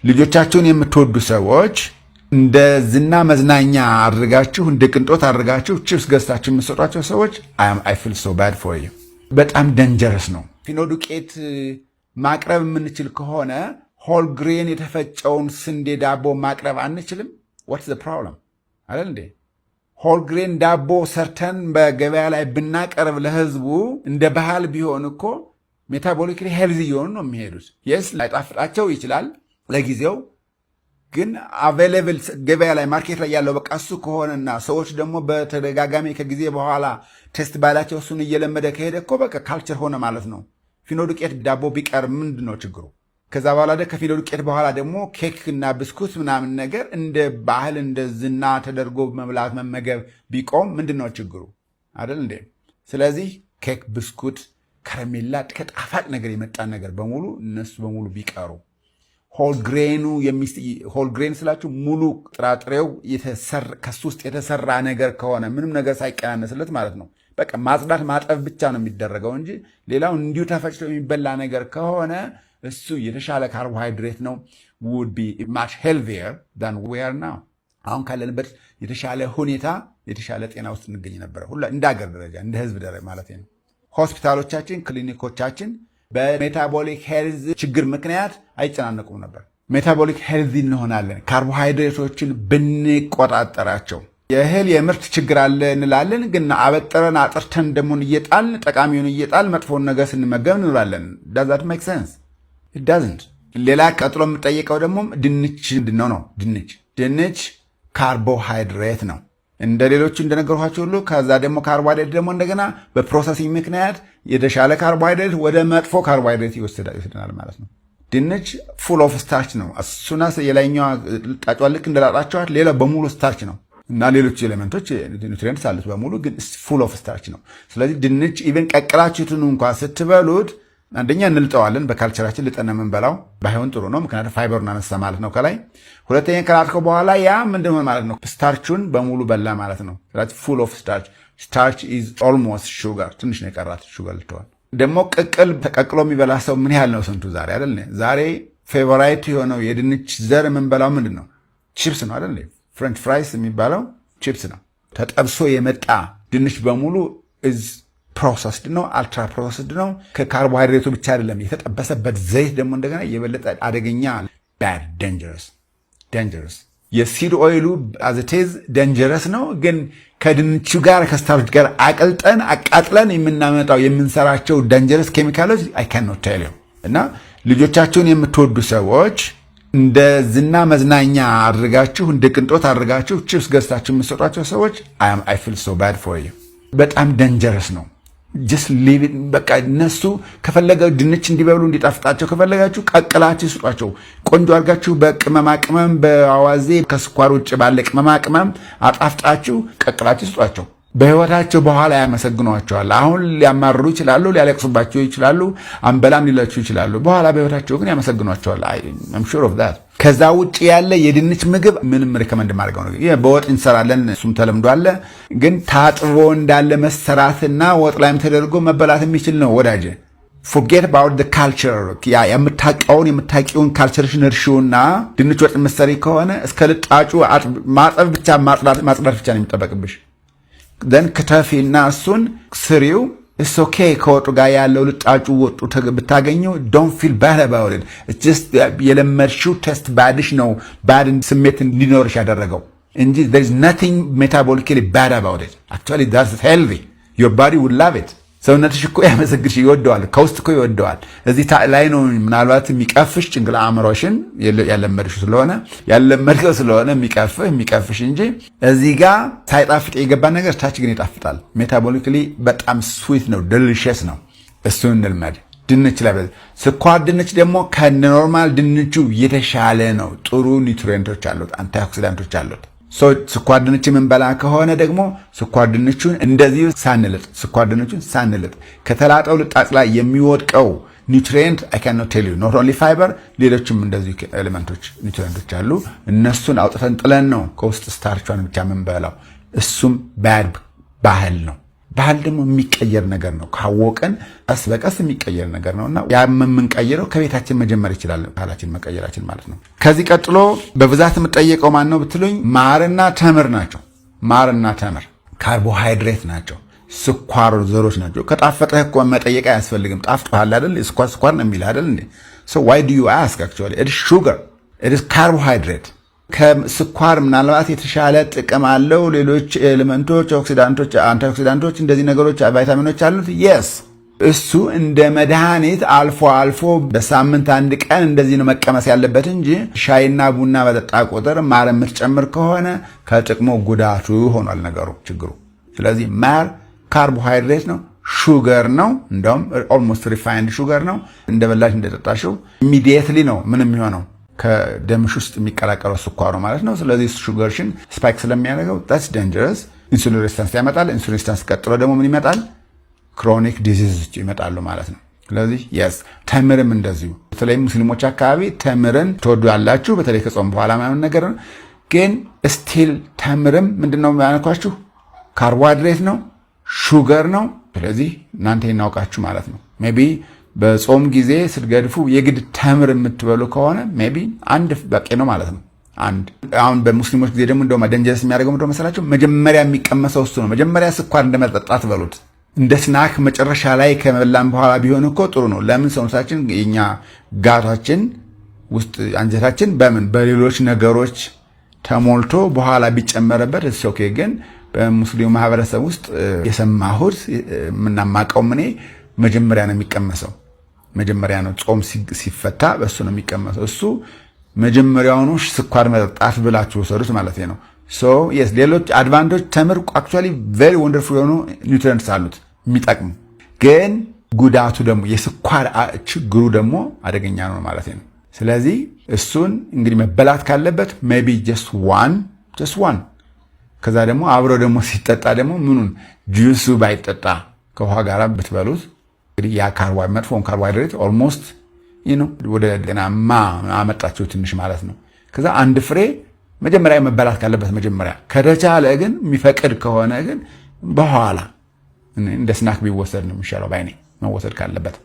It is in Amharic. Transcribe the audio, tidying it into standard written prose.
ልጆቻችሁን የምትወዱ ሰዎች እንደ ዝና መዝናኛ አድርጋችሁ እንደ ቅንጦት አድርጋችሁ ቺፕስ ገዝታችሁ የምትሰጧቸው ሰዎች I feel so bad for you። በጣም ደንጀረስ ነው። ፊኖ ዱቄት ማቅረብ የምንችል ከሆነ ሆል ግሬን የተፈጨውን ስንዴ ዳቦ ማቅረብ አንችልም? what's the problem አይደል እንዴ? ሆል ግሬን ዳቦ ሰርተን በገበያ ላይ ብናቀርብ ለህዝቡ እንደ ባህል ቢሆን እኮ ሜታቦሊክሊ ሄልዚ የሆኑ ነው የሚሄዱት። የስ ላይጣፍጣቸው ይችላል ለጊዜው፣ ግን አቬሌብል ገበያ ላይ ማርኬት ላይ ያለው በቃ እሱ ከሆነና ሰዎች ደግሞ በተደጋጋሚ ከጊዜ በኋላ ቴስት ባላቸው እሱን እየለመደ ከሄደ እኮ በቃ ካልቸር ሆነ ማለት ነው። ፊኖ ዱቄት ዳቦ ቢቀርብ ምንድን ነው ችግሩ? ከዛ በኋላ ከፊኖ ዱቄት በኋላ ደግሞ ኬክ እና ብስኩት ምናምን ነገር እንደ ባህል እንደ ዝና ተደርጎ መብላት መመገብ ቢቆም ምንድን ነው ችግሩ? አይደል እንዴ? ስለዚህ ኬክ፣ ብስኩት፣ ከረሜላ ከጣፋጭ ነገር የመጣ ነገር በሙሉ እነሱ በሙሉ ቢቀሩ ሆል ግሬን ስላችሁ ሙሉ ጥራጥሬው ከሱ ውስጥ የተሰራ ነገር ከሆነ ምንም ነገር ሳይቀናነስለት ማለት ነው። በቃ ማጽዳት ማጠብ ብቻ ነው የሚደረገው እንጂ ሌላው እንዲሁ ተፈጭቶ የሚበላ ነገር ከሆነ እሱ የተሻለ ካርቦሃይድሬት ነው። would be much healthier than we are now። አሁን ካለንበት የተሻለ ሁኔታ የተሻለ ጤና ውስጥ እንገኝ ነበረ ሁላ እንደ ሀገር ደረጃ እንደ ህዝብ ደረጃ ማለት ነው። ሆስፒታሎቻችን፣ ክሊኒኮቻችን በሜታቦሊክ ሄልዝ ችግር ምክንያት አይጨናነቁም ነበር። ሜታቦሊክ ሄልዝ እንሆናለን ካርቦሃይድሬቶችን ብንቆጣጠራቸው። የእህል የምርት ችግር አለ እንላለን፣ ግን አበጥረን አጥርተን ደግሞ እየጣልን ጠቃሚውን እየጣልን መጥፎውን ነገር ስንመገብ እንውላለን። does that make sense? it doesn't። ሌላ ቀጥሎ የምጠየቀው ደግሞ ድንች ምንድነው ነው? ድንች ካርቦሃይድሬት ነው እንደ ሌሎቹ እንደነገርኳችሁ ሁሉ። ከዛ ደግሞ ካርቦሃይድሬት ደግሞ እንደገና በፕሮሰሲንግ ምክንያት የተሻለ ካርቦሃይድሬት ወደ መጥፎ ካርቦሃይድሬት ይወስደናል ማለት ነው። ድንች ፉል ኦፍ ስታርች ነው። እሱና የላይኛዋ ልጣጯ ልክ እንደላጣችኋት ሌላ በሙሉ ስታርች ነው እና ሌሎች ኤሌመንቶች ኒውትሪየንትስ አሉት በሙሉ፣ ግን ፉል ኦፍ ስታርች ነው። ስለዚህ ድንች ኢቨን ቀቅላችሁትን እንኳን ስትበሉት አንደኛ እንልጠዋለን። በካልቸራችን ልጠን የምንበላው ባይሆን ጥሩ ነው፣ ምክንያቱም ፋይበሩን አነሳ ማለት ነው ከላይ። ሁለተኛ ከላጥከው በኋላ ያ ምንድን ሆነ ማለት ነው? ስታርቹን በሙሉ በላ ማለት ነው። ስለዚህ ፉል ኦፍ ስታርች። ስታርች ኢዝ ኦልሞስት ሹጋር፣ ትንሽ ነው የቀራት ሹጋር ልተዋል። ደግሞ ቅቅል ተቀቅሎ የሚበላ ሰው ምን ያህል ነው ስንቱ? ዛሬ አይደል ዛሬ ፌቨራይት የሆነው የድንች ዘር የምንበላው ምንድን ነው? ቺፕስ ነው አይደል? ፍሬንች ፍራይስ የሚባለው ቺፕስ ነው። ተጠብሶ የመጣ ድንች በሙሉ ኢዝ ፕሮሰስድ ነው፣ አልትራ ፕሮሰስድ ነው። ከካርቦሃይድሬቱ ብቻ አይደለም የተጠበሰበት ዘይት ደግሞ እንደገና የበለጠ አደገኛ ባድ ደንጀረስ። የሲድ ኦይሉ አዘቴዝ ደንጀረስ ነው፣ ግን ከድንቹ ጋር ከስታርች ጋር አቅልጠን አቃጥለን የምናመጣው የምንሰራቸው ደንጀረስ ኬሚካሎች አይ ካን ኖት ቴል ዩ። እና ልጆቻችሁን የምትወዱ ሰዎች እንደ ዝና መዝናኛ አድርጋችሁ እንደ ቅንጦት አድርጋችሁ ቺፕስ ገዝታችሁ የምትሰጧቸው ሰዎች I feel so bad for you። በጣም ደንጀረስ ነው። just leave it። በቃ እነሱ ከፈለገው ድንች እንዲበሉ እንዲጣፍጣቸው ከፈለጋችሁ ቀቅላችሁ ስጧቸው። ቆንጆ አድርጋችሁ በቅመማ ቅመም በአዋዜ ከስኳር ውጭ ባለ ቅመማ ቅመም አጣፍጣችሁ ቀቅላችሁ ስጧቸው። በህይወታቸው በኋላ ያመሰግኗቸዋል። አሁን ሊያማርሩ ይችላሉ፣ ሊያለቅሱባቸው ይችላሉ፣ አንበላም ሊላችሁ ይችላሉ። በኋላ በህይወታቸው ግን ያመሰግኗቸዋል። I'm sure of that። ከዛ ውጭ ያለ የድንች ምግብ ምንም ሪከመንድ ማድረገው ነው። በወጥ እንሰራለን፣ እሱም ተለምዶ አለ። ግን ታጥቦ እንዳለ መሰራትና ወጥ ላይም ተደርጎ መበላት የሚችል ነው ወዳጄ። forget about the culture። የምታውቂውን ካልቸርሽን እርሺውና ድንች ወጥ መሰሪ ከሆነ እስከ ልጣጩ ማጠብ ብቻ ማጽዳት ብቻ ነው የሚጠበቅብሽ። then ከተፊና እሱን ስሪው it's okay። ከወጡ ጋር ያለው ልጣጩ ወጡ ብታገኘው don't feel bad about it። it's just የለመድሽው ቴስት ባድሽ ነው ባድ ስሜት እንዲኖርሽ ያደረገው እንጂ there is nothing metabolically bad about it። actually that's healthy። your body would love it። ሰውነትሽ እኮ ያመሰግንሽ ይወደዋል፣ ከውስጥ እኮ ይወደዋል። እዚህ ላይ ነው ምናልባት የሚቀፍሽ ጭንቅላ አእምሮሽን ያለመድሽው ስለሆነ የሚቀፍሽ እንጂ እዚህ ጋር ሳይጣፍጥ የገባ ነገር ታች ግን ይጣፍጣል። ሜታቦሊክሊ በጣም ስዊት ነው፣ ዴሊሺየስ ነው። እሱን እንልመድ። ድንች ላይ ስኳር ድንች ደግሞ ከኖርማል ድንቹ የተሻለ ነው። ጥሩ ኒውትሪየንቶች አሉት፣ አንቲኦክሲዳንቶች አሉት። ስኳር ድንች የምንበላ ከሆነ ደግሞ ስኳር ድንቹን እንደዚሁ ሳንልጥ ከተላጠው ልጣጭ ላይ የሚወድቀው ኒውትሪየንት I cannot tell you not only fiber ሌሎችም እንደዚሁ ኤሌመንቶች ኒውትሪየንቶች አሉ። እነሱን አውጥተን ጥለን ነው ከውስጥ ስታርቿን ብቻ የምንበላው። እሱም ባድ ባህል ነው። ባህል ደግሞ የሚቀየር ነገር ነው። ካወቀን ቀስ በቀስ የሚቀየር ነገር ነውና ያ የምንቀይረው ከቤታችን መጀመር ይችላል፣ ባህላችን መቀየራችን ማለት ነው። ከዚህ ቀጥሎ በብዛት የምጠየቀው ማን ነው ብትሉኝ ማርና ተምር ናቸው። ማርና ተምር ካርቦሃይድሬት ናቸው፣ ስኳር ዘሮች ናቸው። ከጣፈጠህ እኮ መጠየቅ አያስፈልግም። ጣፍጦሃል አይደል? ስኳር ነው የሚል አይደል እንዴ? so why do you ask? actually it is sugar, it is carbohydrate። ከስኳር ምናልባት የተሻለ ጥቅም አለው። ሌሎች ኤሌመንቶች፣ ኦክሲዳንቶች፣ አንቲኦክሲዳንቶች እንደዚህ ነገሮች ቫይታሚኖች አሉት። yes እሱ እንደ መድኃኒት አልፎ አልፎ በሳምንት አንድ ቀን እንደዚህ ነው መቀመስ ያለበት እንጂ ሻይና ቡና በጠጣ ቁጥር ማር የምትጨምር ከሆነ ከጥቅሙ ጉዳቱ ሆኗል ነገሩ፣ ችግሩ። ስለዚህ ማር ካርቦሃይድሬት ነው፣ ሹገር ነው። እንደውም ኦልሞስት ሪፋይንድ ሹገር ነው። እንደበላሽ እንደጠጣሽው ኢሚዲየትሊ ነው ምን የሚሆነው ከደምሽ ውስጥ የሚቀላቀለው ስኳሩ ማለት ነው። ስለዚህ ሹገርሽን ስፓይክ ስለሚያደርገው that's dangerous። ኢንሱሊን ሬዚስታንስ ያመጣል። ኢንሱሊን ሬዚስታንስ ቀጥሎ ደግሞ ምን ይመጣል? ክሮኒክ ዲዚዝ ይመጣሉ ማለት ነው። ስለዚህ yes ተምርም እንደዚሁ። በተለይ ሙስሊሞች አካባቢ ተምርን ትወዱላችሁ፣ በተለይ ከጾም በኋላ ምናምን ነገር ነው። ግን ስቲል ተምርም ምንድነው ያልኳችሁ? ካርቦሃይድሬት ነው፣ ሹገር ነው። ስለዚህ እናንተ ይናውቃችሁ ማለት ነው። ሜቢ በጾም ጊዜ ስትገድፉ የግድ ተምር የምትበሉ ከሆነ ሜቢ አንድ በቂ ነው ማለት ነው። አንድ አሁን በሙስሊሞች ጊዜ ደግሞ እንደውም ደንጀረስ የሚያደርገው ምንድነው መሰላችሁ? መጀመሪያ የሚቀመሰው እሱ ነው። መጀመሪያ ስኳር እንደመጠጣት በሉት። እንደ ስናክ መጨረሻ ላይ ከመላን በኋላ ቢሆን እኮ ጥሩ ነው። ለምን ሰውነታችን የኛ ጋታችን ውስጥ አንጀታችን በምን በሌሎች ነገሮች ተሞልቶ በኋላ ቢጨመረበት እሱ ኦኬ። ግን በሙስሊሙ ማህበረሰብ ውስጥ የሰማሁት ምናማቀው እኔ መጀመሪያ ነው የሚቀመሰው። መጀመሪያ ነው ጾም ሲፈታ በእሱ ነው የሚቀመሰው። እሱ መጀመሪያውኑ ስኳር መጠጣት ብላችሁ ወሰዱት ማለት ነው። ሶ yes ሌሎች አድቫንቴጅ ተምር actually very wonderful የሆኑ ኒውትሪየንትስ አሉት የሚጠቅሙ፣ ግን ጉዳቱ ደግሞ የስኳር ችግሩ ደግሞ አደገኛ ነው ማለት ነው። ስለዚህ እሱን እንግዲህ መበላት ካለበት maybe just one ከዛ ደግሞ አብሮ ደግሞ ሲጠጣ ደግሞ ምኑን ጁሱ ባይጠጣ ከውሃ ጋር ብትበሉት እንግዲህ ያ መጥፎን ካርቦሃይድሬት ኦልሞስት ወደ ጤናማ አመጣችሁ ትንሽ ማለት ነው። ከዛ አንድ ፍሬ መጀመሪያ መበላት ካለበት መጀመሪያ፣ ከተቻለ ግን የሚፈቅድ ከሆነ ግን በኋላ እንደ ስናክ ቢወሰድ ነው የሚሻለው ባይኔ መወሰድ ካለበት